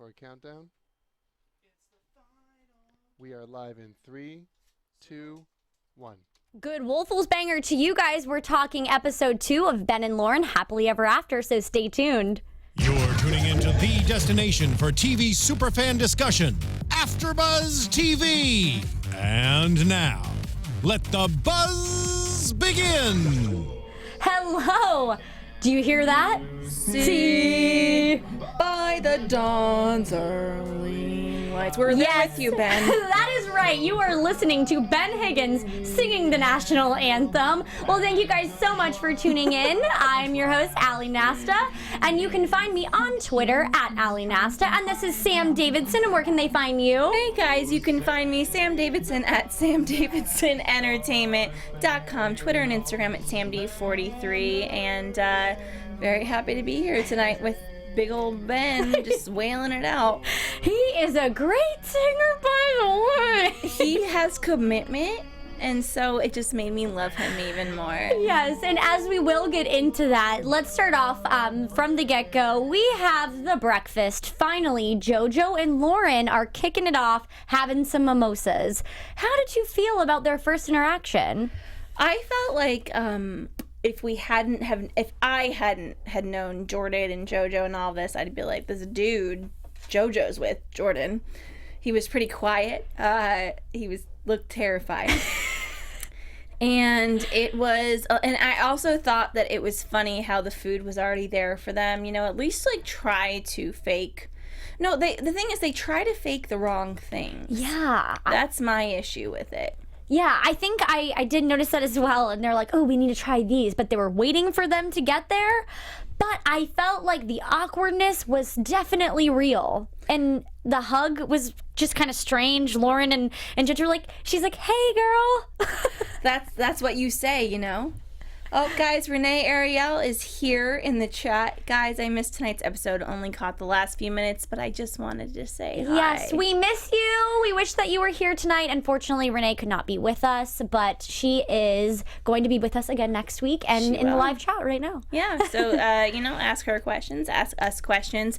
for a countdown. We are live in 3, 2, 1. Good Wolfles banger to you guys. We're talking episode 2 of Ben and Lauren Happily Ever After, so stay tuned. You're tuning into the destination for TV superfan discussion, AFTERBUZZ TV. And now, let the buzz begin. Hello. Do you hear that? See by the dawn's early lights. We're there with you, Ben. That is right. You are listening to Ben Higgins singing the national anthem. Well, thank you guys so much for tuning in. I'm your host, Allie Nasta, and you can find me on Twitter at Allie Nasta. And this is Sam Davidson. And where can they find you? Hey guys, you can find me, Sam Davidson, at samdavidsonentertainment.com, Twitter and Instagram at samd43, and very happy to be here tonight with big old Ben just wailing it out. He is a great singer, by the way. He has commitment, and so it just made me love him even more. Yes, and as we will get into that, let's start off from the get-go. We have the breakfast. Finally, JoJo and Lauren are kicking it off, having some mimosas. How did you feel about their first interaction? I felt like if I hadn't had known Jordan and JoJo and all this, I'd be like, this dude JoJo's with Jordan. He was pretty quiet. He looked terrified. And it was, and I also thought that it was funny how the food was already there for them. You know, at least like try to fake. No, the thing is they try to fake the wrong things. Yeah. That's my issue with it. Yeah, I think I did notice that as well. And they're like, oh, we need to try these. But they were waiting for them to get there. But I felt like the awkwardness was definitely real. And the hug was just kind of strange. Lauren and JoJo were like, she's like, hey, girl. That's what you say, you know? Oh, guys, Renee Ariel is here in the chat. Guys, I missed tonight's episode. Only caught the last few minutes, but I just wanted to say hi. Yes, we miss you. We wish that you were here tonight. Unfortunately, Renee could not be with us, but she is going to be with us again next week and in the live chat right now. Yeah, so, ask her questions, ask us questions.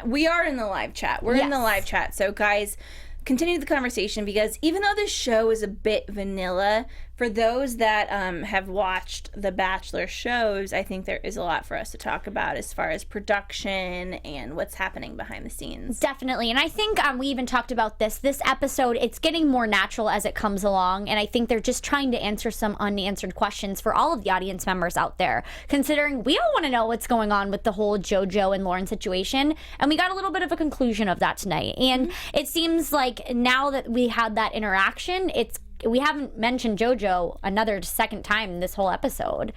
We are in the live chat. We're in the live chat. So, guys, continue the conversation, because even though this show is a bit vanilla, for those that have watched the Bachelor shows, I think there is a lot for us to talk about as far as production and what's happening behind the scenes. Definitely. And I think we even talked about this episode. It's getting more natural as it comes along. And I think they're just trying to answer some unanswered questions for all of the audience members out there, considering we all want to know what's going on with the whole JoJo and Lauren situation. And we got a little bit of a conclusion of that tonight. And it seems like now that we had that interaction, we haven't mentioned JoJo another second time in this whole episode.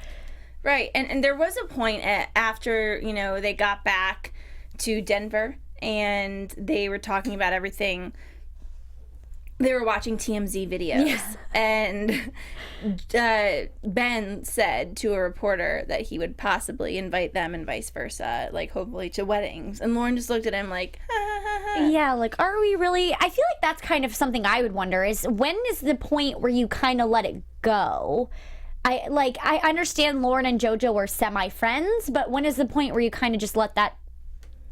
Right. And there was a point after, they got back to Denver and they were talking about everything. They were watching TMZ videos. Yeah. And Ben said to a reporter that he would possibly invite them and vice versa, like hopefully to weddings. And Lauren just looked at him like, ha, ha, ha, ha. Yeah, like, are we really? I feel like that's kind of something I would wonder is, when is the point where you kind of let it go? I understand Lauren and JoJo were semi-friends, but when is the point where you kind of just let that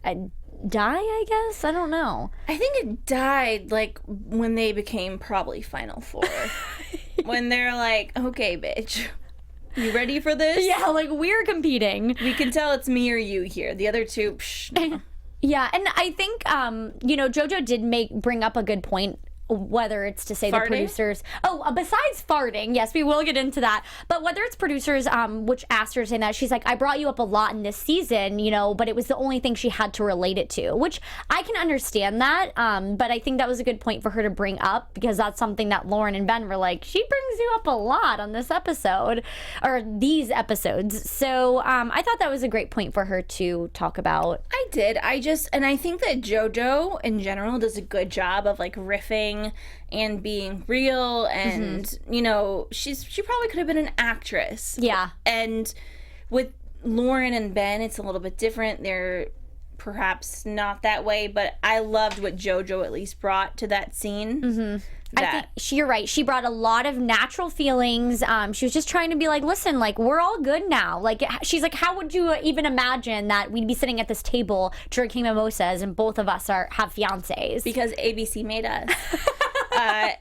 die, I guess? I don't know. I think it died like when they became probably Final Four. When they're like, okay, bitch, you ready for this? Yeah, like, we're competing. We can tell it's me or you here. The other two, no. Yeah, and I think, JoJo did bring up a good point, whether it's to say farting? The producers. Besides farting, yes, we will get into that. But whether it's producers, which asked her to say that, she's like, I brought you up a lot in this season, but it was the only thing she had to relate it to, which I can understand that. But I think that was a good point for her to bring up, because that's something that Lauren and Ben were like, she brings you up a lot on this episode, or these episodes. So I thought that was a great point for her to talk about. I did. And I think that JoJo in general does a good job of like riffing and being real, and she probably could have been an actress. Yeah. And with Lauren and Ben, it's a little bit different. They're perhaps not that way, but I loved what JoJo at least brought to that scene. I think you're right. She brought a lot of natural feelings. She was just trying to be like, listen, like, we're all good now. Like, she's like, how would you even imagine that we'd be sitting at this table drinking mimosas and both of us have fiancés? Because ABC made us.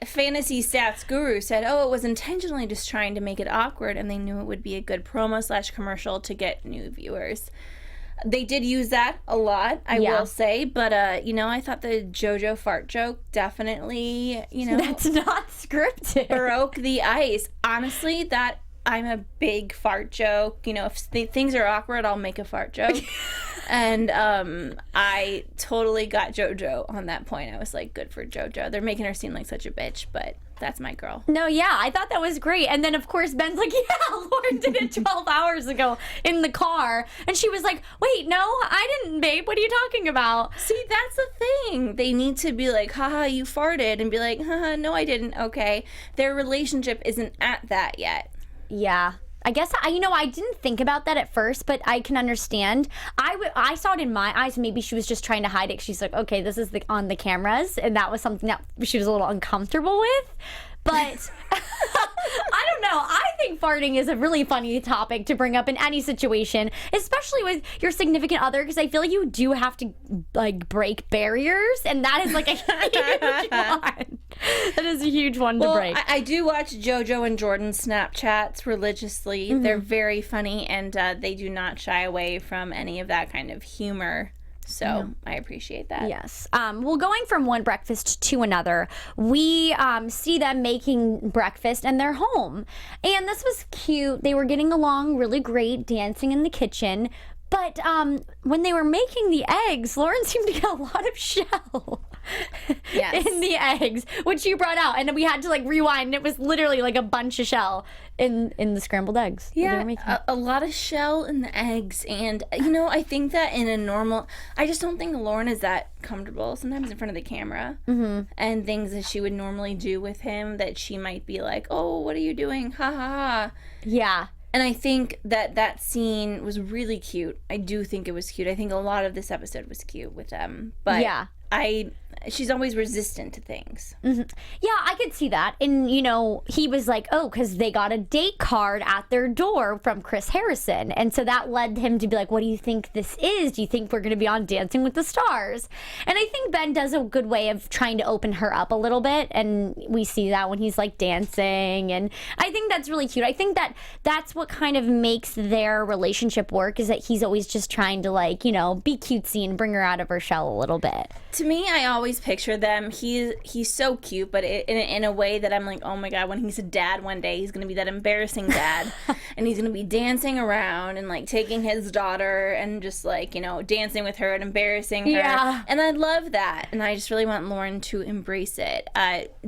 Fantasy Stats Guru said, it was intentionally just trying to make it awkward, and they knew it would be a good promo/commercial to get new viewers. They did use that a lot, I will say, but, I thought the JoJo fart joke definitely, That's not scripted. Broke the ice. Honestly, I'm a big fart joke. If things are awkward, I'll make a fart joke. And I totally got JoJo on that point. I was like, good for JoJo. They're making her seem like such a bitch, but that's my girl. No, yeah, I thought that was great. And then, of course, Ben's like, yeah, Lauren did it 12 hours ago in the car. And she was like, wait, no, I didn't, babe. What are you talking about? See, that's the thing. They need to be like, haha, you farted. And be like, haha, no, I didn't. Okay. Their relationship isn't at that yet. Yeah. I guess, I didn't think about that at first, but I can understand. I saw it in my eyes. Maybe she was just trying to hide it. She's like, okay, this is on the cameras. And that was something that she was a little uncomfortable with. But I don't know. I think farting is a really funny topic to bring up in any situation, especially with your significant other, because I feel like you do have to like break barriers, and that is like a huge one. That is a huge one to break. I do watch JoJo and Jordan's Snapchats religiously. Mm-hmm. They're very funny, and they do not shy away from any of that kind of humor. So I appreciate that. Yes. Well, going from one breakfast to another, we see them making breakfast and they're home. And this was cute. They were getting along really great, dancing in the kitchen. But when they were making the eggs, Lauren seemed to get a lot of shell in the eggs, which you brought out. And we had to like rewind. And it was literally like a bunch of shell in the scrambled eggs. Yeah, a lot of shell in the eggs. And, I think that in a normal... I just don't think Lauren is that comfortable sometimes in front of the camera. Mm-hmm. And things that she would normally do with him that she might be like, oh, what are you doing? Ha, ha, ha. Yeah. And I think that scene was really cute. I do think it was cute. I think a lot of this episode was cute with them. But yeah. She's always resistant to things. Mm-hmm. Yeah, I could see that. And, he was like, because they got a date card at their door from Chris Harrison. And so that led him to be like, what do you think this is? Do you think we're going to be on Dancing with the Stars? And I think Ben does a good way of trying to open her up a little bit. And we see that when he's like dancing. And I think that's really cute. I think that's what kind of makes their relationship work, is that he's always just trying to like, be cutesy and bring her out of her shell a little bit. To me, I always picture them. He's so cute, but in a way that I'm like, oh my god, when he's a dad one day, he's gonna be that embarrassing dad, and he's gonna be dancing around and like taking his daughter and just like dancing with her and embarrassing her. Yeah. And I love that, and I just really want Lauren to embrace it.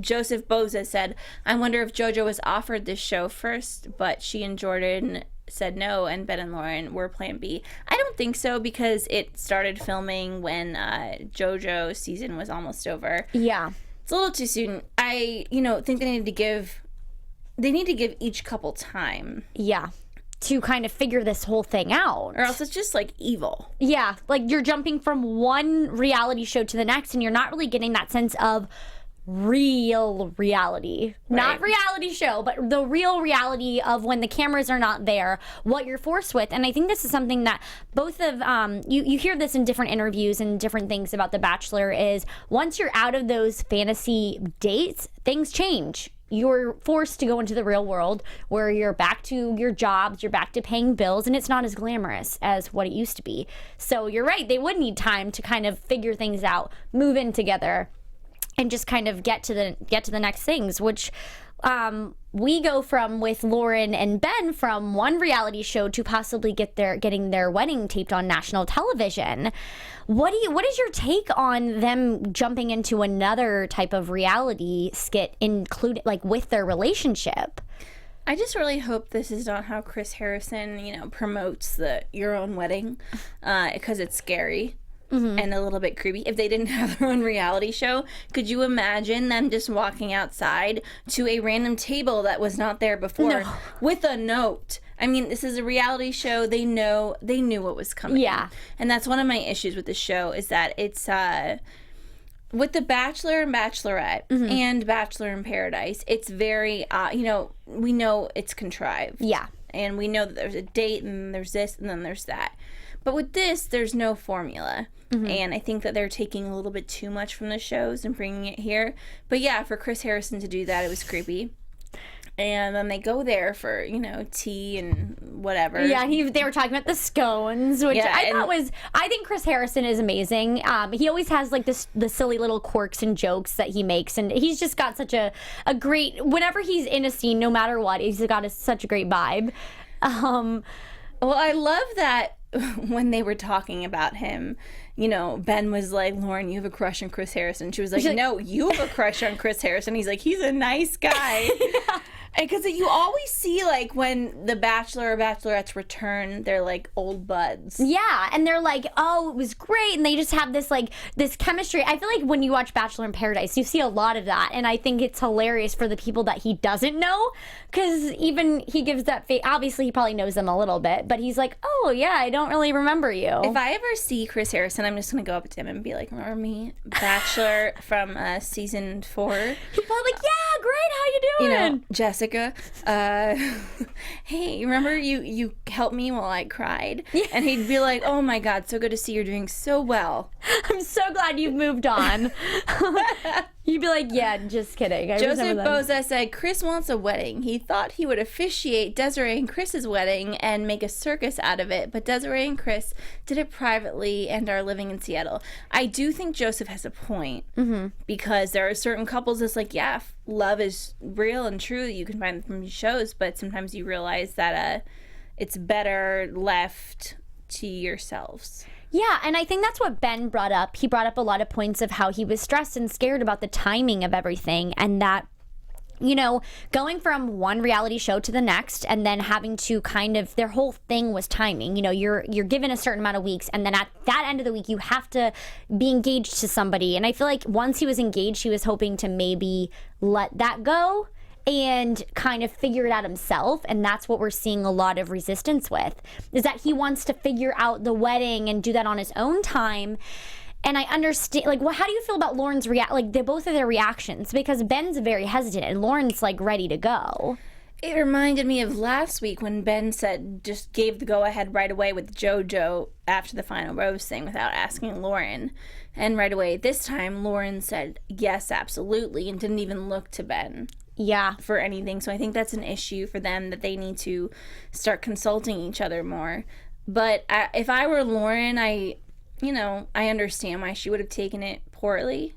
Joseph Boza said, I wonder if JoJo was offered this show first, but she and Jordan said no, and Ben and Lauren were plan B. I don't think so, because it started filming when JoJo's season was almost over. Yeah. It's a little too soon. I think they need to give each couple time. Yeah. To kind of figure this whole thing out. Or else it's just like evil. Yeah. Like you're jumping from one reality show to the next, and you're not really getting that sense of real reality. Right. Not reality show, but the real reality of when the cameras are not there, what you're forced with. And I think this is something that both of you hear this in different interviews and different things about The Bachelor, is once you're out of those fantasy dates, things change. You're forced to go into the real world where you're back to your jobs, you're back to paying bills, and it's not as glamorous as what it used to be. So you're right, they would need time to kind of figure things out, move in together, and just kind of get to the next things, which we go from with Lauren and Ben from one reality show to possibly getting their wedding taped on national television. What is your take on them jumping into another type of reality skit included like with their relationship? I just really hope this is not how Chris Harrison, promotes your own wedding, because it's scary. Mm-hmm. And a little bit creepy. If they didn't have their own reality show, could you imagine them just walking outside to a random table that was not there before with a note? I mean, this is a reality show. They knew what was coming. Yeah. And that's one of my issues with the show, is that it's with the Bachelor and Bachelorette and Bachelor in Paradise, it's very, we know it's contrived. Yeah. And we know that there's a date and there's this and then there's that. But with this, there's no formula. And I think that they're taking a little bit too much from the shows and bringing it here. But yeah, for Chris Harrison to do that, it was creepy. And then they go there for, tea and whatever. Yeah, they were talking about the scones, which I think Chris Harrison is amazing. He always has like the silly little quirks and jokes that he makes. And he's just got such a great, whenever he's in a scene, no matter what, he's got such a great vibe. Well, I love that when they were talking about him, Ben was like, Lauren, you have a crush on Chris Harrison. She was like, no, you have a crush on Chris Harrison. He's like, he's a nice guy. Yeah. Because you always see, like, when the Bachelor or Bachelorettes return, they're, like, old buds. Yeah, and they're like, oh, it was great, and they just have this, like, this chemistry. I feel like when you watch Bachelor in Paradise, you see a lot of that, and I think it's hilarious for the people that he doesn't know, because even he gives that face. Obviously, he probably knows them a little bit, but he's like, oh, yeah, I don't really remember you. If I ever see Chris Harrison, I'm just going to go up to him and be like, remember me? Bachelor from season 4? He's probably like, yeah, great, how you doing? Jessica, hey, remember you helped me while I cried? Yeah. And he'd be like, oh my God, so good to see you're doing so well. I'm so glad you've moved on. You'd be like, yeah, just kidding. Joseph Boza said, Chris wants a wedding. He thought he would officiate Desiree and Chris's wedding and make a circus out of it, but Desiree and Chris did it privately and are living in Seattle. I do think Joseph has a point, because there are certain couples that's like, yeah, love is real and true. You can find it from shows, but sometimes you realize that it's better left to yourselves. Yeah, and I think that's what Ben brought up. He brought up a lot of points of how he was stressed and scared about the timing of everything, and that, going from one reality show to the next and then having to kind of, their whole thing was timing. You're given a certain amount of weeks, and then at that end of the week, you have to be engaged to somebody. And I feel like once he was engaged, he was hoping to maybe let that go and kind of figure it out himself. And that's what we're seeing a lot of resistance with, is that he wants to figure out the wedding and do that on his own time. And I understand, like, how do you feel about Lauren's both of their reactions? Because Ben's very hesitant and Lauren's like ready to go. It reminded me of last week when Ben just gave the go-ahead right away with JoJo after the final rose thing without asking Lauren. And right away this time, Lauren said, yes, absolutely, and didn't even look to Ben. Yeah. For anything. So I think that's an issue for them, that they need to start consulting each other more. But if I were Lauren, I understand why she would have taken it poorly.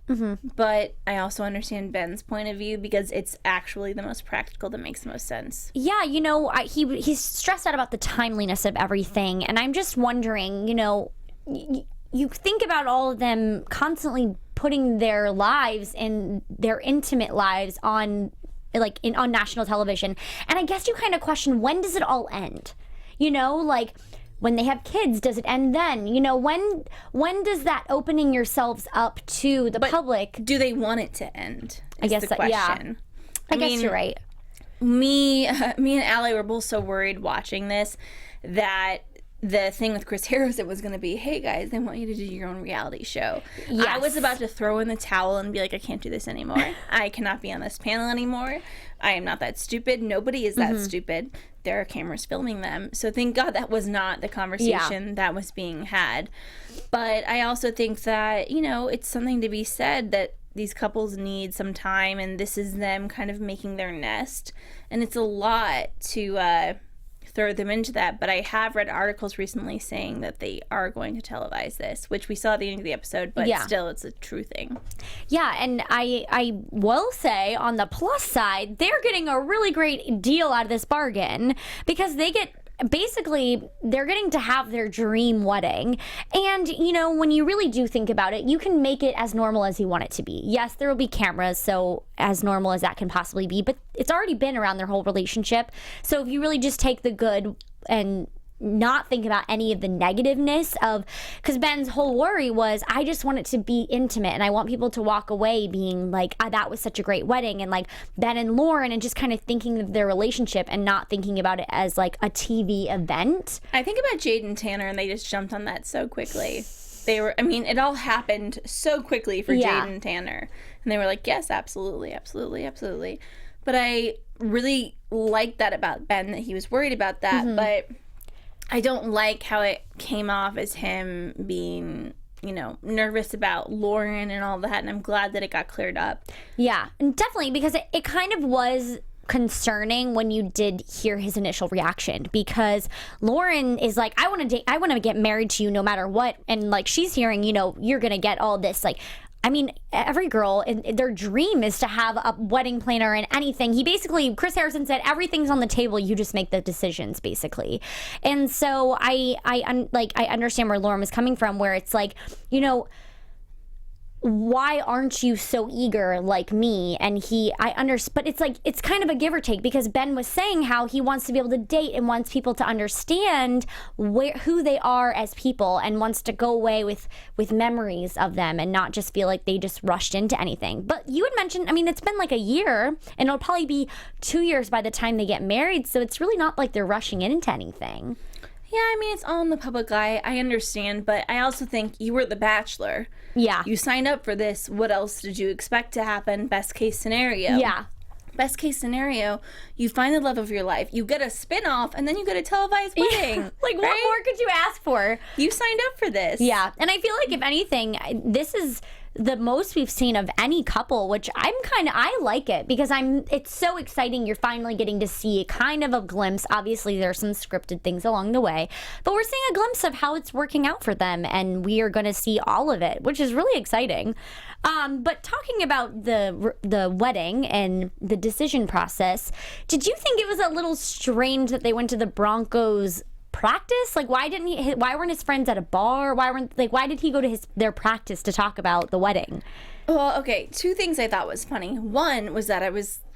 But I also understand Ben's point of view, because it's actually the most practical, that makes the most sense. Yeah, he's stressed out about the timeliness of everything. And I'm just wondering, you think about all of them constantly putting their lives and their intimate lives on national television, and I guess you kind of question, when does it all end? When they have kids, does it end then? When does that opening yourselves up to the public? Do they want it to end? I guess the question. Yeah. I guess you're right. Me and Allie were both so worried watching this that the thing with Chris Harrison was going to be, hey guys, they want you to do your own reality show. Yes. I was about to throw in the towel and be like, I can't do this anymore. I cannot be on this panel anymore. I am not that stupid. Nobody is that stupid. There are cameras filming them. So thank God that was not the conversation that was being had. But I also think that, it's something to be said that these couples need some time, and this is them kind of making their nest. And it's a lot to throw them into that, but I have read articles recently saying that they are going to televise this, which we saw at the end of the episode, but still, it's a true thing. Yeah, and I will say, on the plus side, they're getting a really great deal out of this bargain, because they're getting to have their dream wedding. And, when you really do think about it, you can make it as normal as you want it to be. Yes, there will be cameras, so as normal as that can possibly be, but it's already been around their whole relationship. So if you really just take the good and not think about any of the negativeness of, because Ben's whole worry was, I just want it to be intimate and I want people to walk away being like, that was such a great wedding, and like Ben and Lauren, and just kind of thinking of their relationship and not thinking about it as like a TV event. I think about Jade and Tanner, and they just jumped on that so quickly. they were, I mean, it all happened so quickly for Yeah. Jade and Tanner. And they were like, yes, absolutely, absolutely, absolutely. But I really like that about Ben, that he was worried about that. Mm-hmm. But I don't like how it came off as him being, you know, nervous about Lauren and all that. And I'm glad that it got cleared up. Yeah, and definitely, because it kind of was concerning when you did hear his initial reaction, because Lauren is like, I want to get married to you no matter what, and like she's hearing, you know, you're gonna get all this, like, I mean, every girl, their dream is to have a wedding planner and anything. Chris Harrison said, everything's on the table. You just make the decisions, basically. And so I understand where Lauren was coming from, where it's like, you know, why aren't you so eager like me? And but it's like, it's kind of a give or take, because Ben was saying how he wants to be able to date and wants people to understand who they are as people, and wants to go away with memories of them and not just feel like they just rushed into anything. But you had mentioned, I mean, it's been like a year, and it'll probably be 2 years by the time they get married. So it's really not like they're rushing into anything. Yeah, I mean, it's all in the public eye. I understand, but I also think you were the Bachelor. Yeah. You signed up for this. What else did you expect to happen? Best case scenario. Yeah. Best case scenario, you find the love of your life. You get a spinoff, and then you get a televised wedding. Like, what more could you ask for? You signed up for this. Yeah. And I feel like, if anything, this is the most we've seen of any couple, which I like it, because it's so exciting. You're finally getting to see kind of a glimpse. Obviously, there's some scripted things along the way, but we're seeing a glimpse of how it's working out for them, and we are going to see all of it, which is really exciting. But talking about the wedding and the decision process, did you think it was a little strange that they went to the Broncos practice? Like, why weren't his friends at a bar? Why did he go to their practice to talk about the wedding? Well, okay, two things I thought was funny. One was that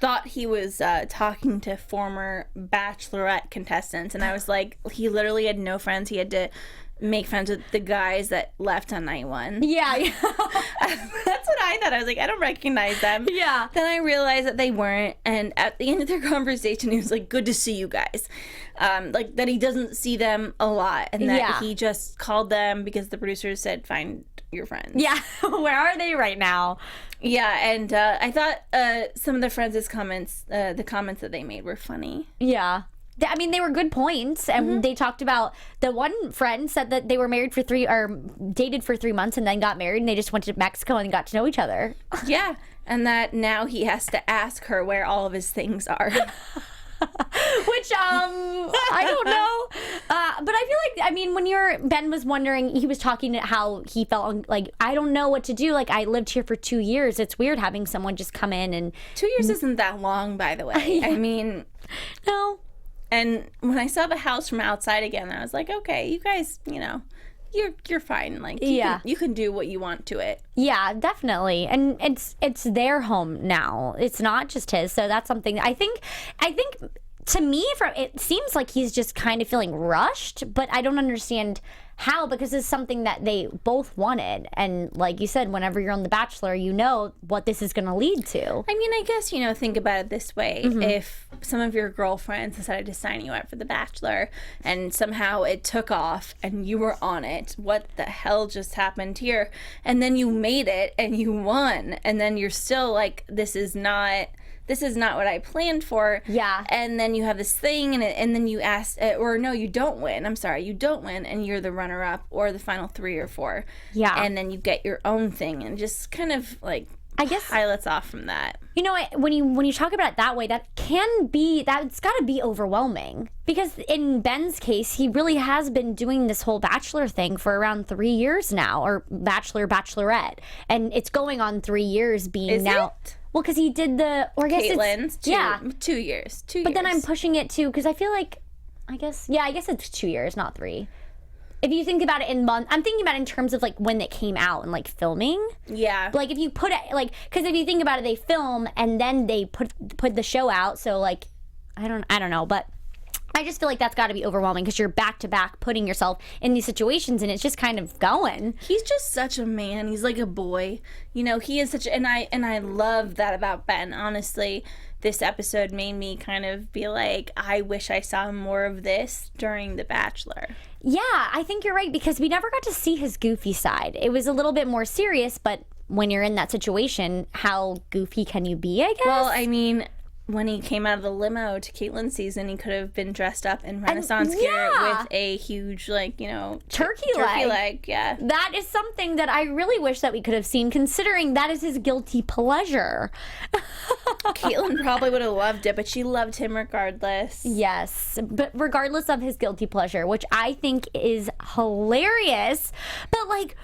thought he was talking to former Bachelorette contestants, and I was like, he literally had no friends. He had to make friends with the guys that left on night one. Yeah. That's what I thought. I was like, I don't recognize them. Yeah. Then I realized that they weren't, and at the end of their conversation, he was like, good to see you guys. Like, that he doesn't see them a lot, and that he just called them because the producers said, find your friends. Yeah. Where are they right now? Yeah, and I thought some of the friends' comments, the comments that they made were funny. Yeah. I mean, they were good points, and they talked about, the one friend said that they were married for dated for 3 months and then got married, and they just went to Mexico and got to know each other. Yeah, and that now he has to ask her where all of his things are. Which, I don't know. But I feel like, I mean, when Ben was wondering, he was talking to how he felt like, I don't know what to do. Like, I lived here for 2 years. It's weird having someone just come in and... 2 years isn't that long, by the way. Yeah. I mean... No. And when I saw the house from outside again, I was like, okay, you guys, you know, you're fine. Like, you can do what you want to it. Yeah, definitely. And it's their home now. It's not just his. So that's something I think to me, it seems like he's just kind of feeling rushed, but I don't understand how, because it's something that they both wanted. And like you said, whenever you're on The Bachelor, you know what this is going to lead to. I mean, I guess, you know, think about it this way. If some of your girlfriends decided to sign you up for The Bachelor and somehow it took off and you were on it, what the hell just happened here? And then you made it and you won, and then you're still like, this is not what I planned for. Yeah. And then you have this thing, and then you ask, or no, you don't win. I'm sorry, you don't win, and you're the runner-up or the final 3 or 4. Yeah. And then you get your own thing, and just kind of like, I guess, highlights off from that. You know, when you talk about it that way, that's got to be overwhelming. Because in Ben's case, he really has been doing this whole Bachelor thing for around 3 years now, or Bachelor, Bachelorette, and it's going on 3 years being Is now. It? Well, because he did Caitlin's 2 2 years. But then I'm pushing it to, because I feel like, I guess it's 2 years, not 3. If you think about it in months, I'm thinking about it in terms of like when it came out and like filming. Yeah. Like if you put it, like, because if you think about it, they film and then they put the show out. So like, I don't know, but I just feel like that's got to be overwhelming because you're back to back putting yourself in these situations and it's just kind of going. He's just such a man. He's like a boy. You know, he is such and I love that about Ben. Honestly, this episode made me kind of be like, I wish I saw more of this during The Bachelor. Yeah, I think you're right because we never got to see his goofy side. It was a little bit more serious, but when you're in that situation, how goofy can you be, I guess? Well, I mean, when he came out of the limo to Caitlin's season, he could have been dressed up in Renaissance gear with a huge, like, you know, turkey leg. leg. Yeah. That is something that I really wish that we could have seen, considering that is his guilty pleasure. Caitlin probably would have loved it, but she loved him regardless. Yes, but regardless of his guilty pleasure, which I think is hilarious. But, like,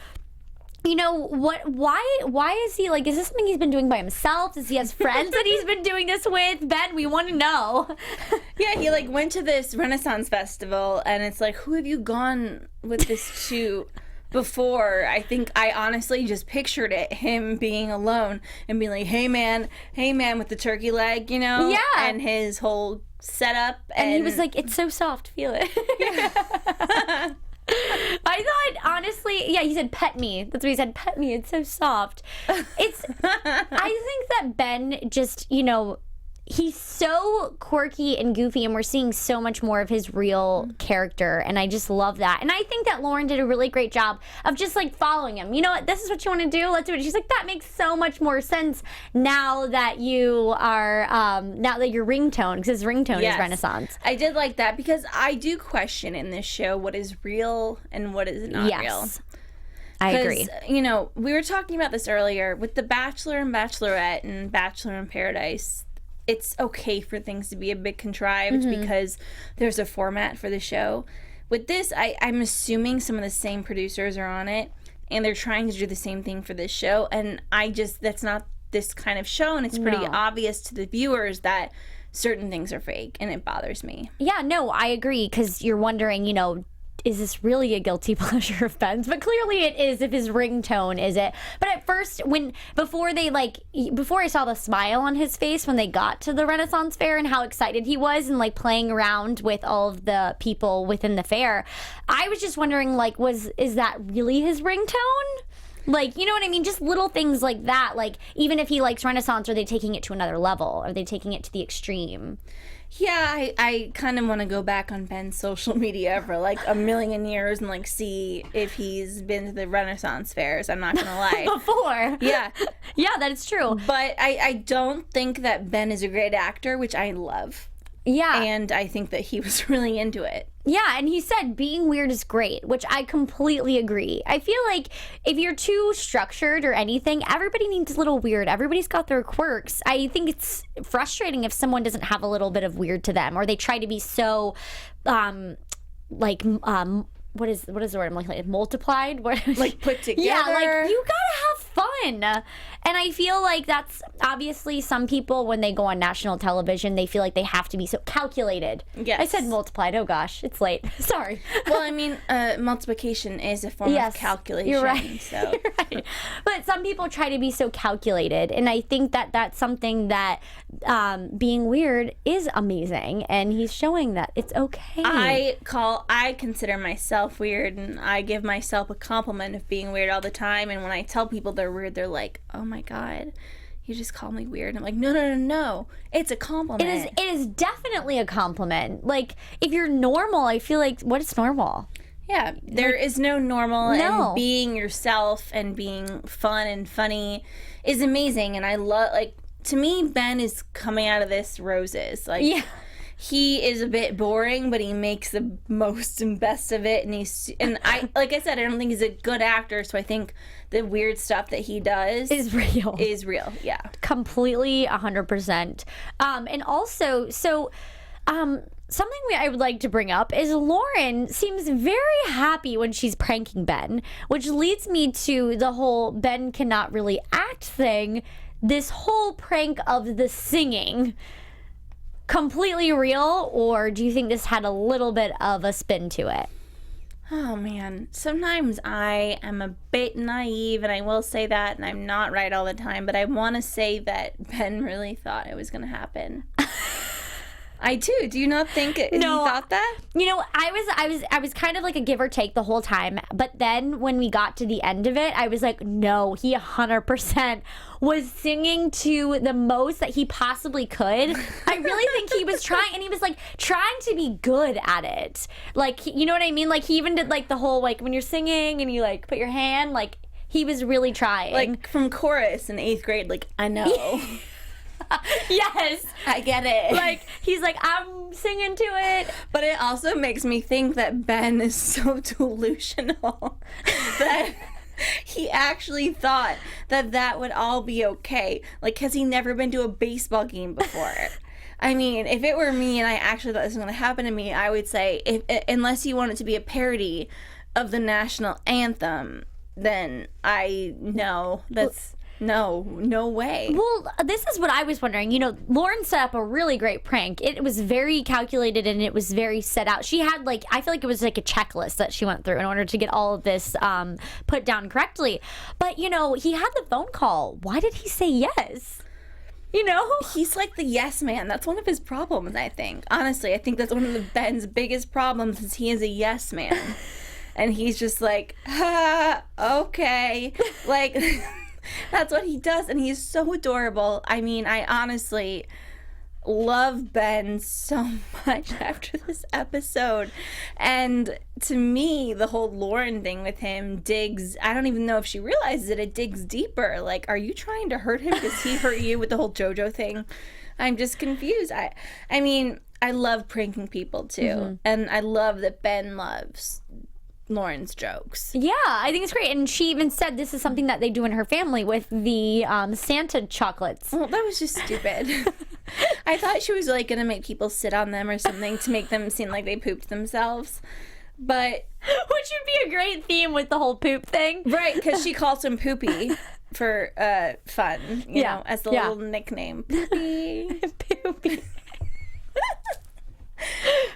you know what? Why is he like? Is this something he's been doing by himself? Does he has friends that he's been doing this with? Ben, we want to know. Yeah, he like went to this Renaissance festival, and it's like, who have you gone with this to before? I think I honestly just pictured it, him being alone and being like, hey man, with the turkey leg, you know? Yeah. And his whole setup. And he was like, it's so soft, feel it. Yeah. I thought, honestly, yeah, he said, pet me. That's what he said, pet me. It's so soft. I think that Ben just, you know, he's so quirky and goofy, and we're seeing so much more of his real character, and I just love that. And I think that Lauren did a really great job of just, like, following him. You know what? This is what you want to do? Let's do it. She's like, that makes so much more sense now that you are, now that your ringtone, because his ringtone is Renaissance. I did like that, because I do question in this show what is real and what is not real. I agree. You know, we were talking about this earlier with The Bachelor and Bachelorette and Bachelor in Paradise. It's okay for things to be a bit contrived because there's a format for the show. With this, I'm assuming some of the same producers are on it, and they're trying to do the same thing for this show. And that's not this kind of show, and it's pretty obvious to the viewers that certain things are fake, and it bothers me. Yeah, no, I agree, because you're wondering, you know, is this really a guilty pleasure of Ben's? But clearly it is if his ringtone is it. But at first, before I saw the smile on his face when they got to the Renaissance Fair and how excited he was and like playing around with all of the people within the fair, I was just wondering, like, is that really his ringtone? Like, you know what I mean? Just little things like that. Like, even if he likes Renaissance, are they taking it to another level? Are they taking it to the extreme? Yeah, I kind of want to go back on Ben's social media for like a million years and like see if he's been to the Renaissance fairs. I'm not going to lie. Before. Yeah. Yeah, that is true. But I don't think that Ben is a great actor, which I love. Yeah. And I think that he was really into it. Yeah, and he said being weird is great, which I completely agree. I feel like if you're too structured or anything, everybody needs a little weird. Everybody's got their quirks. I think it's frustrating if someone doesn't have a little bit of weird to them, or they try to be so, what is the word I'm looking like? Multiplied? Like put together? Yeah, like you gotta have fun. And I feel like that's obviously some people, when they go on national television, they feel like they have to be so calculated. Yes. I said multiplied. Oh gosh, it's late. Sorry. Well, I mean, multiplication is a form of calculation. You're right. So. You're right. But some people try to be so calculated, and I think that that's something that being weird is amazing, and he's showing that it's okay. I consider myself weird, and I give myself a compliment of being weird all the time. And when I tell people they're weird, they're like, "Oh my God, you just call me weird." And I'm like, no, it's a compliment. It is definitely a compliment. Like, if you're normal, I feel like, what is normal? Yeah, there is no normal, and being yourself and being fun and funny is amazing. And I love, like, to me, Ben is coming out of this roses. Like, yeah. He is a bit boring, but he makes the most and best of it. And I, like I said, I don't think he's a good actor, so I think the weird stuff that he does is real. Yeah. Completely 100%. And also, something I would like to bring up is Lauren seems very happy when she's pranking Ben, which leads me to the whole Ben cannot really act thing. This whole prank of the singing. Completely real, or do you think this had a little bit of a spin to it? Oh man, sometimes I am a bit naive, and I will say that, and I'm not right all the time, but I want to say that Ben really thought it was going to happen. I do. Do you not think he thought that? You know, I was kind of like a give or take the whole time. But then when we got to the end of it, I was like, no, he 100% was singing to the most that he possibly could. I really think he was trying, and he was like trying to be good at it. Like, you know what I mean? Like, he even did like the whole, like, when you're singing and you like put your hand, like, he was really trying. Like from chorus in 8th grade, like, I know. Yes, I get it. Like, he's like, I'm singing to it. But it also makes me think that Ben is so delusional that he actually thought that that would all be okay. Like, has he never been to a baseball game before? I mean, if it were me and I actually thought this was going to happen to me, I would say, unless you want it to be a parody of the national anthem, then no way. Well, this is what I was wondering. You know, Lauren set up a really great prank. It was very calculated and it was very set out. She had, like, I feel like it was like a checklist that she went through in order to get all of this put down correctly. But, you know, he had the phone call. Why did he say yes? You know? He's like the yes man. That's one of his problems, I think. Honestly, I think that's one of Ben's biggest problems is he is a yes man. And he's just like, okay. Like... That's what he does, and he's so adorable. I mean, I honestly love Ben so much after this episode. And to me, the whole Lauren thing with him digs, I don't even know if she realizes it digs deeper. Like, are you trying to hurt him because he hurt you with the whole JoJo thing? I'm just confused. I mean, I love pranking people too, and I love that Ben loves Lauren's jokes. Yeah, I think it's great. And she even said this is something that they do in her family with the Santa chocolates. Well, that was just stupid. I thought she was like going to make people sit on them or something to make them seem like they pooped themselves. But which would be a great theme with the whole poop thing. Right, because she calls him Poopy for fun, you know, as the little nickname. Poopy. Poopy.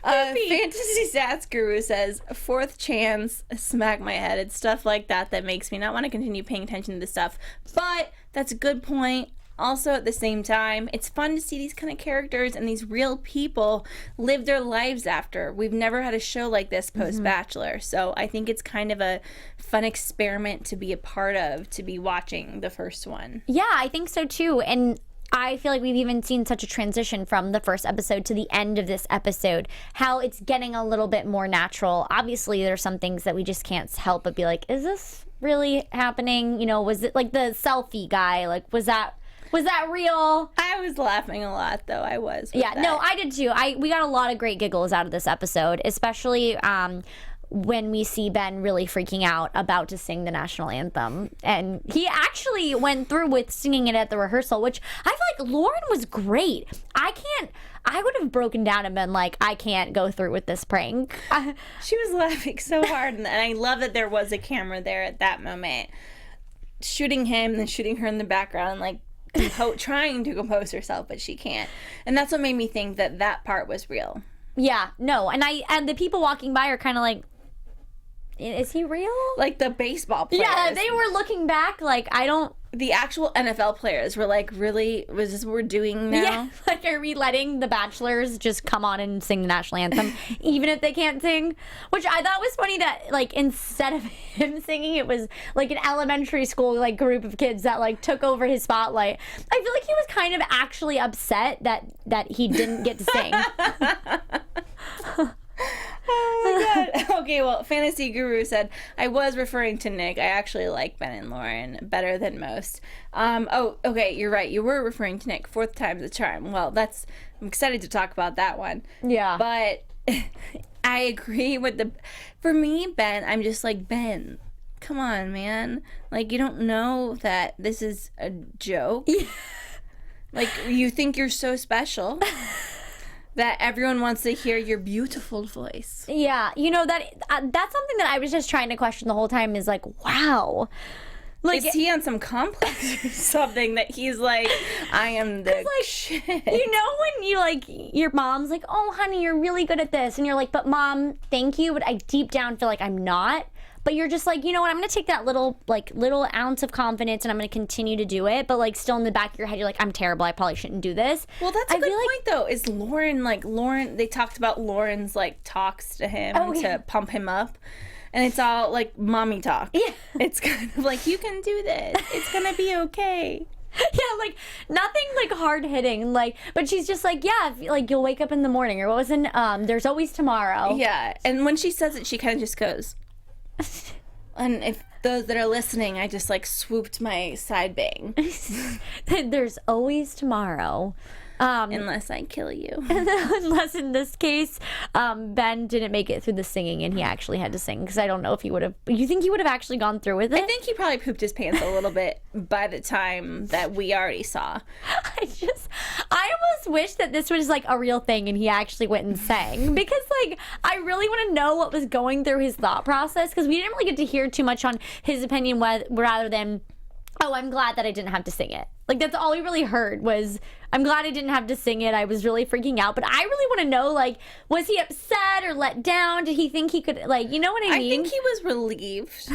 Fantasy Stats Guru says, 4th chance, smack my head. It's stuff like that makes me not want to continue paying attention to this stuff. But that's a good point. Also, at the same time, it's fun to see these kind of characters and these real people live their lives after. We've never had a show like this post-Bachelor. So I think it's kind of a fun experiment to be a part of, to be watching the first one. Yeah, I think so too. And I feel like we've even seen such a transition from the first episode to the end of this episode, how it's getting a little bit more natural. Obviously, there's some things that we just can't help but be like, is this really happening? You know, was it like the selfie guy? Like, was that real? I was laughing a lot, though. I was. Yeah, no, I did too. We got a lot of great giggles out of this episode, especially when we see Ben really freaking out about to sing the national anthem. And he actually went through with singing it at the rehearsal, which I feel like Lauren was great. I would have broken down and been like, I can't go through with this prank. She was laughing so hard, and I love that there was a camera there at that moment, shooting him and then shooting her in the background, like trying to compose herself, but she can't. And that's what made me think that part was real. Yeah, no, and the people walking by are kind of like, is he real? Like the baseball players. Yeah, they were looking back like, the actual NFL players were like, really? Was this what we're doing now? Yeah, like, are we letting the Bachelors just come on and sing the national anthem, even if they can't sing? Which I thought was funny that, like, instead of him singing, it was, like, an elementary school, like, group of kids that, like, took over his spotlight. I feel like he was kind of actually upset that he didn't get to sing. Oh my god. Okay, well, Fantasy Guru said, I was referring to Nick. I actually like Ben and Lauren better than most. Oh, okay, you're right. You were referring to Nick. 4th time's the charm. Well, I'm excited to talk about that one. Yeah. But I agree with for me, Ben, I'm just like, Ben, come on, man. Like, you don't know that this is a joke? Like, you think you're so special that everyone wants to hear your beautiful voice. Yeah, you know, that's something that I was just trying to question the whole time is like, wow. Like, is he on some complex or something that he's like, I am the shit? You know when you, like, your mom's like, oh, honey, you're really good at this. And you're like, but Mom, thank you. But I deep down feel like I'm not. but you're just like, you know what, I'm gonna take that little ounce of confidence and I'm gonna continue to do it, but like still in the back of your head you're like, I'm terrible, I probably shouldn't do this. Well, that's a good point though, is Lauren, they talked about Lauren's like talks to him to pump him up. And it's all like mommy talk. Yeah. It's kind of like, you can do this. It's gonna be okay. Yeah, like nothing like hard hitting, like, but she's just like, yeah, like you'll wake up in the morning, or what was in there's always tomorrow. Yeah, and when she says it, she kind of just goes. And if those that are listening, I just like swooped my side bang. There's always tomorrow. Unless I kill you. Unless in this case, Ben didn't make it through the singing and he actually had to sing, because I don't know if he would have. You think he would have actually gone through with it? I think he probably pooped his pants a little bit by the time that we already saw. I almost wish that this was like a real thing and he actually went and sang, because like I really want to know what was going through his thought process, because we didn't really get to hear too much on his opinion rather than, oh, I'm glad that I didn't have to sing it. Like, that's all we really heard was, I'm glad I didn't have to sing it. I was really freaking out. But I really want to know, like, was he upset or let down? Did he think he could, like, you know what I mean? I think he was relieved.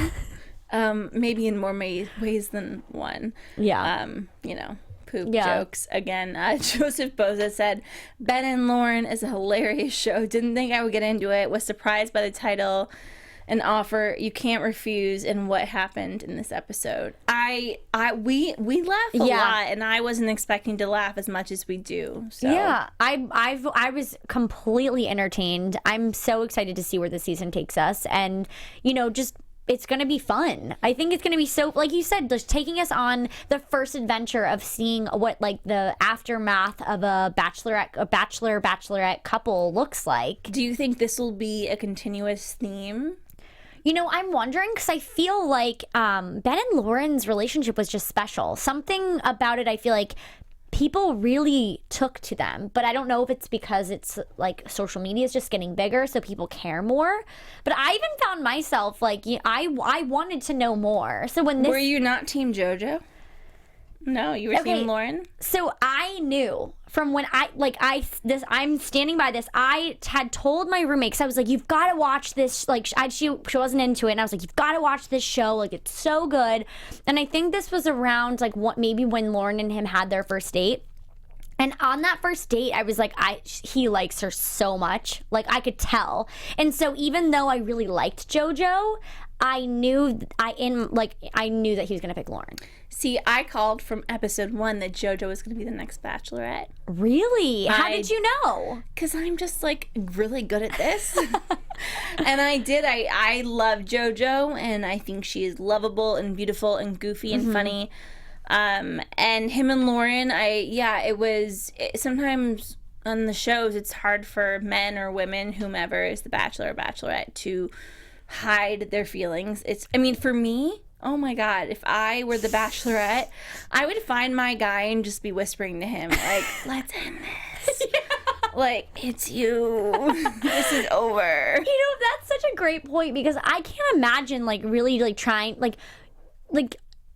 Maybe in more ways than one. Yeah. You know, poop jokes. Again, Joseph Boza said, Ben and Lauren is a hilarious show. Didn't think I would get into it. Was surprised by the title. An offer you can't refuse, and what happened in this episode. We laugh a lot, and I wasn't expecting to laugh as much as we do. So. Yeah, I was completely entertained. I'm so excited to see where the season takes us, and you know, just it's gonna be fun. I think it's gonna be so, like you said, just taking us on the first adventure of seeing what like the aftermath of a bachelorette couple looks like. Do you think this will be a continuous theme? You know, I'm wondering, because I feel like Ben and Lauren's relationship was just special. Something about it, I feel like people really took to them. But I don't know if it's because it's like social media is just getting bigger, so people care more. But I even found myself like, I wanted to know more. So when this, were you not Team JoJo? No, you were Team Lauren? So I knew from when I'm standing by this, I had told my roommate, because I was like, you've got to watch this, like she wasn't into it, and I was like, you've got to watch this show, like it's so good. And I think this was around like maybe when Lauren and him had their first date. And on that first date, I was like, he likes her so much. Like, I could tell. And so even though I really liked JoJo, I knew that he was going to pick Lauren. See, I called from episode 1 that JoJo was going to be the next Bachelorette. Really? How did you know? Because I'm just, like, really good at this. And I did. I love JoJo, and I think she is lovable and beautiful and goofy and funny. And him and Lauren, sometimes on the shows, it's hard for men or women, whomever is the Bachelor or Bachelorette, to hide their feelings. For me, oh my God, if I were the Bachelorette, I would find my guy and just be whispering to him, like, let's end this. Like, it's you. This is over. You know, that's such a great point, because I can't imagine, like, really, like, trying, like,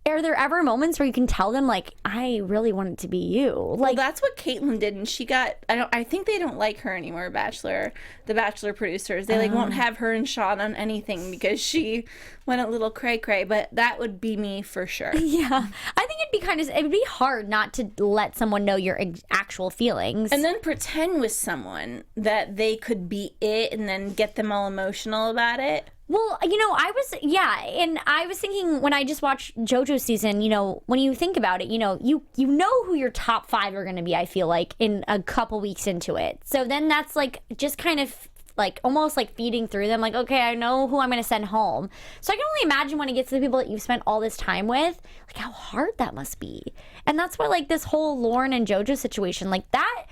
are there ever moments where you can tell them, like, I really want it to be you? Like, well, that's what Caitlyn did, and she got, I think they don't like her anymore, the Bachelor producers. They, won't have her and Sean on anything because she went a little cray-cray, but that would be me for sure. Yeah. I think it'd be hard not to let someone know your actual feelings. And then pretend with someone that they could be it and then get them all emotional about it. Well, you know, and I was thinking when I just watched JoJo's season, you know, when you think about it, you know who your top 5 are going to be, I feel like, in a couple weeks into it. So then that's like just kind of like almost like feeding through them, like, okay, I know who I'm going to send home. So I can only imagine when it gets to the people that you've spent all this time with, like how hard that must be. And that's why like this whole Lauren and JoJo situation, like that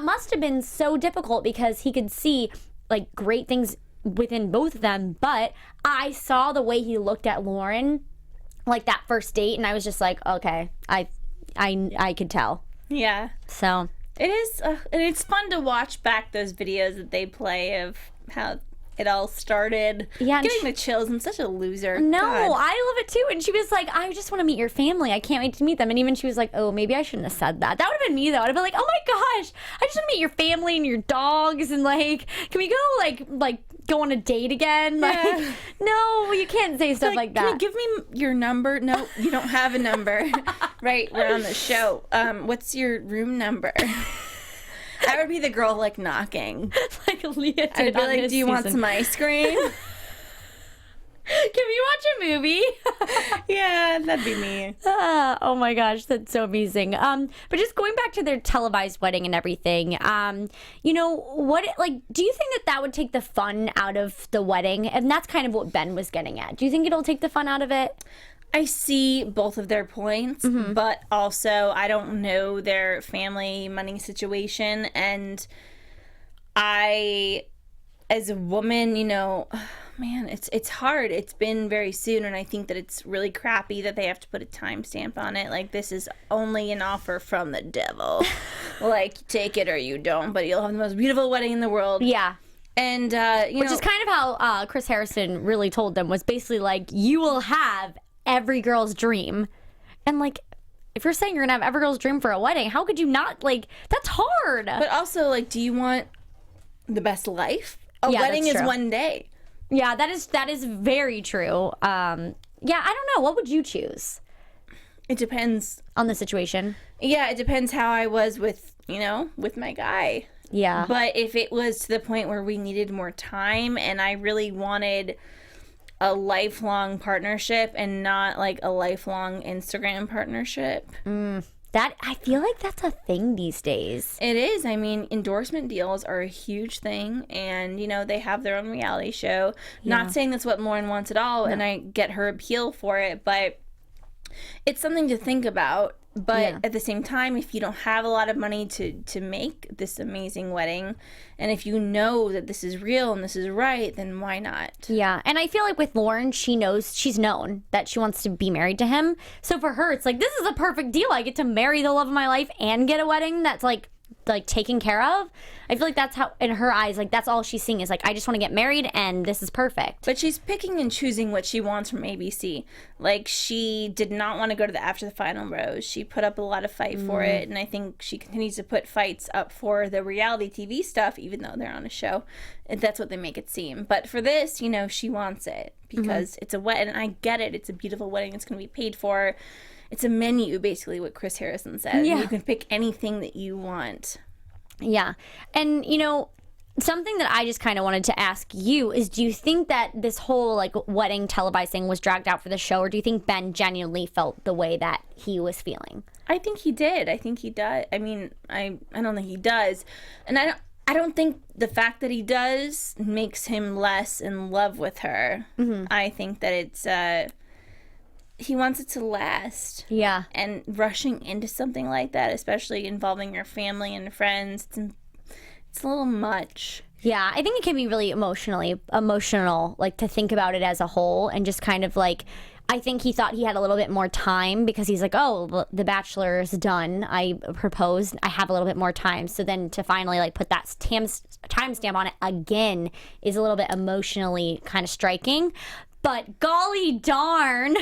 must have been so difficult, because he could see like great things within both of them, but I saw the way he looked at Lauren like that first date, and I was just like, okay, I could tell. Yeah. So it is, and it's fun to watch back those videos that they play of how it all started. Yeah, getting the chills. I'm such a loser. No, God. I love it too. And she was like, I just want to meet your family. I can't wait to meet them. And even she was like, oh, maybe I shouldn't have said that. That would have been me though. I'd have been like, oh my gosh, I just want to meet your family and your dogs, and like, can we go like go on a date again. Like, no, you can't say stuff like that. Can you give me your number? No, you don't have a number. Right, we're on the show. What's your room number? I would be the girl like knocking. Like Leah did. I'd be like, do you want some ice cream? Can we watch a movie? Yeah, that'd be me. Oh my gosh, that's so amazing. But just going back to their televised wedding and everything, you know, do you think that would take the fun out of the wedding? And that's kind of what Ben was getting at. Do you think it'll take the fun out of it? I see both of their points, but also I don't know their family money situation. And I, as a woman, you know, man, it's hard. It's been very soon, and I think that it's really crappy that they have to put a timestamp on it. Like, this is only an offer from the devil. Like, take it or you don't, but you'll have the most beautiful wedding in the world. Yeah. And, which is kind of how Chris Harrison really told them, was basically like, you will have every girl's dream. And, like, if you're saying you're going to have every girl's dream for a wedding, how could you not? Like, that's hard. But also, like, do you want the best life? A wedding is one day. Yeah, that is very true. Yeah, I don't know. What would you choose? It depends on the situation. Yeah, it depends how I was with my guy. Yeah. But if it was to the point where we needed more time and I really wanted a lifelong partnership and not like a lifelong Instagram partnership. That, I feel like that's a thing these days. It is. I mean, endorsement deals are a huge thing, and, you know, they have their own reality show. Yeah. Not saying that's what Lauren wants at all, and I get her appeal for it, but it's something to think about. But at the same time, if you don't have a lot of money to make this amazing wedding, and if you know that this is real and this is right, then why not? Yeah, and I feel like with Lauren, she's known that she wants to be married to him. So for her, it's like, this is a perfect deal. I get to marry the love of my life and get a wedding that's like taken care of. I feel like that's how, in her eyes, like that's all she's seeing is like, I just want to get married and this is perfect. But she's picking and choosing what she wants from ABC. Like, she did not want to go to the After the Final Rose. She put up a lot of fight for it, and I think she continues to put fights up for the reality TV stuff, even though they're on a show. That's what they make it seem. But for this, you know, she wants it because it's a wedding. And I get it. It's a beautiful wedding. It's going to be paid for. It's a menu, basically, what Chris Harrison said. Yeah. You can pick anything that you want. Yeah. And, you know, something that I just kind of wanted to ask you is, do you think that this whole, like, wedding televising was dragged out for the show, or do you think Ben genuinely felt the way that he was feeling? I think he did. I think he does. I mean, I don't think he does. And I don't think the fact that he does makes him less in love with her. I think that it's... he wants it to last. Yeah. And rushing into something like that, especially involving your family and friends, it's a little much. Yeah, I think it can be really emotional, like, to think about it as a whole, and just kind of like, I think he thought he had a little bit more time because he's like, oh, the Bachelor is done. I proposed. I have a little bit more time. So then to finally like put that timestamp on it again is a little bit emotionally kind of striking. But golly darn,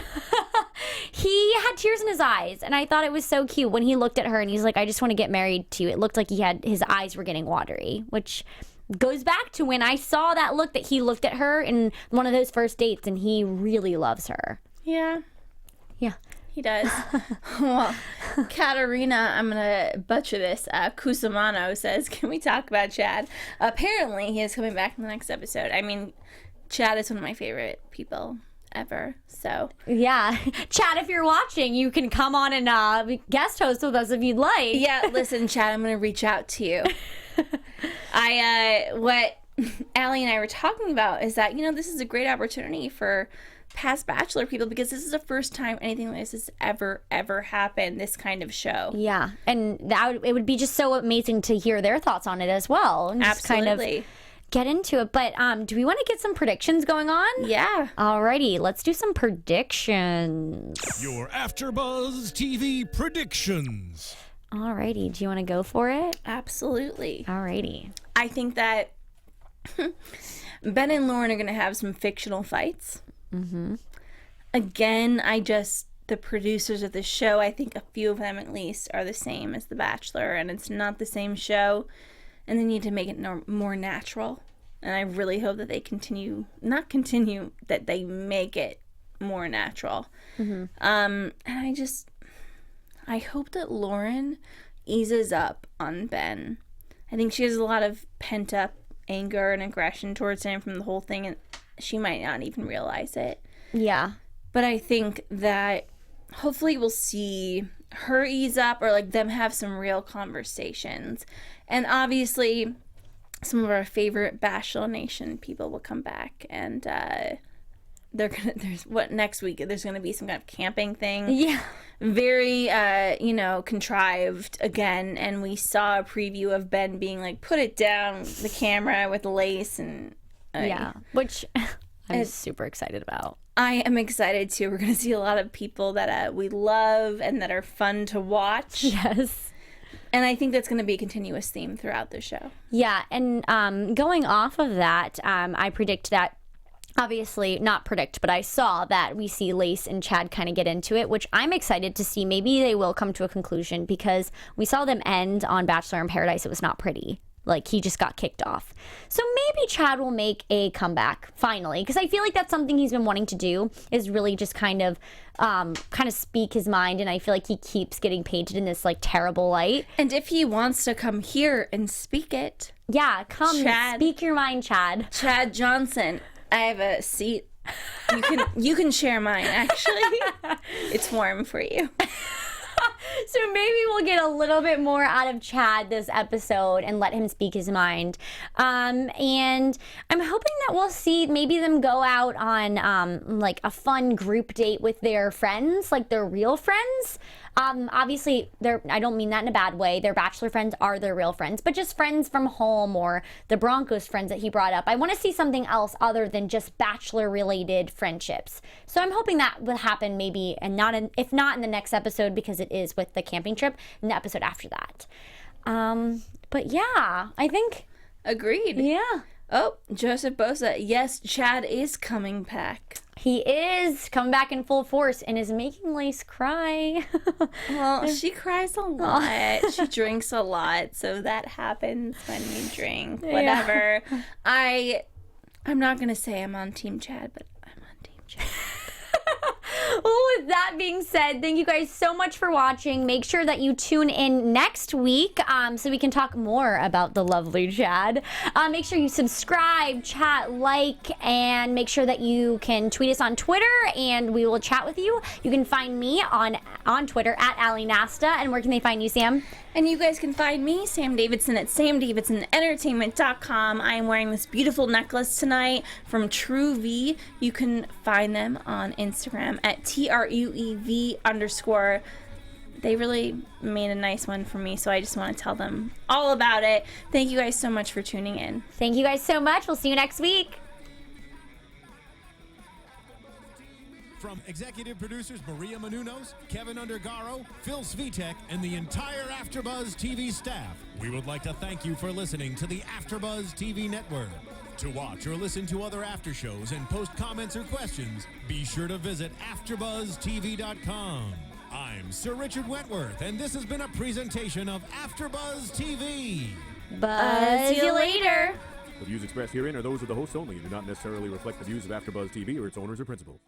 he had tears in his eyes. And I thought it was so cute when he looked at her and he's like, I just want to get married to you. It looked like his eyes were getting watery, which goes back to when I saw that look that he looked at her in one of those first dates, and he really loves her. Yeah. Yeah. He does. Well, Katerina, I'm going to butcher this, Cusimano says, can we talk about Chad? Apparently, he is coming back in the next episode. I mean, Chad is one of my favorite people ever, so. Yeah. Chad, if you're watching, you can come on and guest host with us if you'd like. Yeah, listen, Chad, I'm going to reach out to you. What Allie and I were talking about is that, you know, this is a great opportunity for past Bachelor people, because this is the first time anything like this has ever happened, this kind of show. Yeah, and it would be just so amazing to hear their thoughts on it as well. And just absolutely. Kind of get into it. But do we want to get some predictions going on? Yeah. Alrighty, let's do some predictions. Your AFTERBUZZ TV predictions. Alrighty, do you want to go for it? Absolutely. Alrighty. I think that Ben and Lauren are going to have some fictional fights. Again, the producers of the show, I think a few of them at least, are the same as The Bachelor, and it's not the same show, and they need to make it more natural And I really hope that they that they make it more natural. And I hope that Lauren eases up on Ben. I think she has a lot of pent up anger and aggression towards him from the whole thing, and she might not even realize it. Yeah. But I think that hopefully we'll see her ease up, or like them have some real conversations. And obviously some of our favorite Bachelor Nation people will come back, and next week there's gonna be some kind of camping thing. Yeah. Very contrived again, and we saw a preview of Ben being like, put it down, the camera with lace, and which I'm super excited about. I am excited too. We're gonna see a lot of people that we love and that are fun to watch. Yes. And I think that's going to be a continuous theme throughout the show. Yeah, and going off of that, I predict that, obviously, not predict, but I saw that we see Lace and Chad kind of get into it, which I'm excited to see. Maybe they will come to a conclusion, because we saw them end on Bachelor in Paradise. It was not pretty. Like, he just got kicked off. So maybe Chad will make a comeback, finally. Because I feel like that's something he's been wanting to do, is really just kind of speak his mind. And I feel like he keeps getting painted in this, like, terrible light. And if he wants to come here and speak it. Yeah, come Chad, speak your mind, Chad. Chad Johnson. I have a seat. You can share mine, actually. It's warm for you. So maybe we'll get a little bit more out of Chad this episode and let him speak his mind. And I'm hoping that we'll see maybe them go out on like a fun group date with their friends, like their real friends. Obviously, I don't mean that in a bad way. Their Bachelor friends are their real friends, but just friends from home, or the Broncos friends that he brought up. I want to see something else other than just Bachelor-related friendships. So I'm hoping that will happen maybe, and if not in the next episode, because it is with the camping trip, in the episode after that. But yeah, I think... Agreed. Yeah. Oh, Joseph Bosa. Yes, Chad is coming back. He is coming back in full force and is making Lace cry. Well, she cries a lot. She drinks a lot, so that happens when you drink. Whatever. Yeah. I'm not going to say I'm on Team Chad, but I'm on Team Chad. Well, with that being said, thank you guys so much for watching. Make sure that you tune in next week so we can talk more about the lovely Chad. Make sure you subscribe, chat, like, and make sure that you can tweet us on Twitter, and we will chat with you. You can find me on Twitter at Nasta. And where can they find you, Sam? And you guys can find me, Sam Davidson, at samdavidsonentertainment.com. I am wearing this beautiful necklace tonight from True V. You can find them on Instagram at TRUEV_. They really made a nice one for me, so I just want to tell them all about it. Thank you guys so much for tuning in. Thank you guys so much. We'll see you next week. From executive producers Maria Menounos, Kevin Undergaro, Phil Svitek, and the entire AfterBuzz TV staff, we would like to thank you for listening to the AfterBuzz TV network. To watch or listen to other after shows and post comments or questions, be sure to visit AfterBuzzTV.com. I'm Sir Richard Wentworth, and this has been a presentation of AfterBuzz TV. Buzz you later. The views expressed herein are those of the hosts only and do not necessarily reflect the views of AfterBuzz TV or its owners or principals.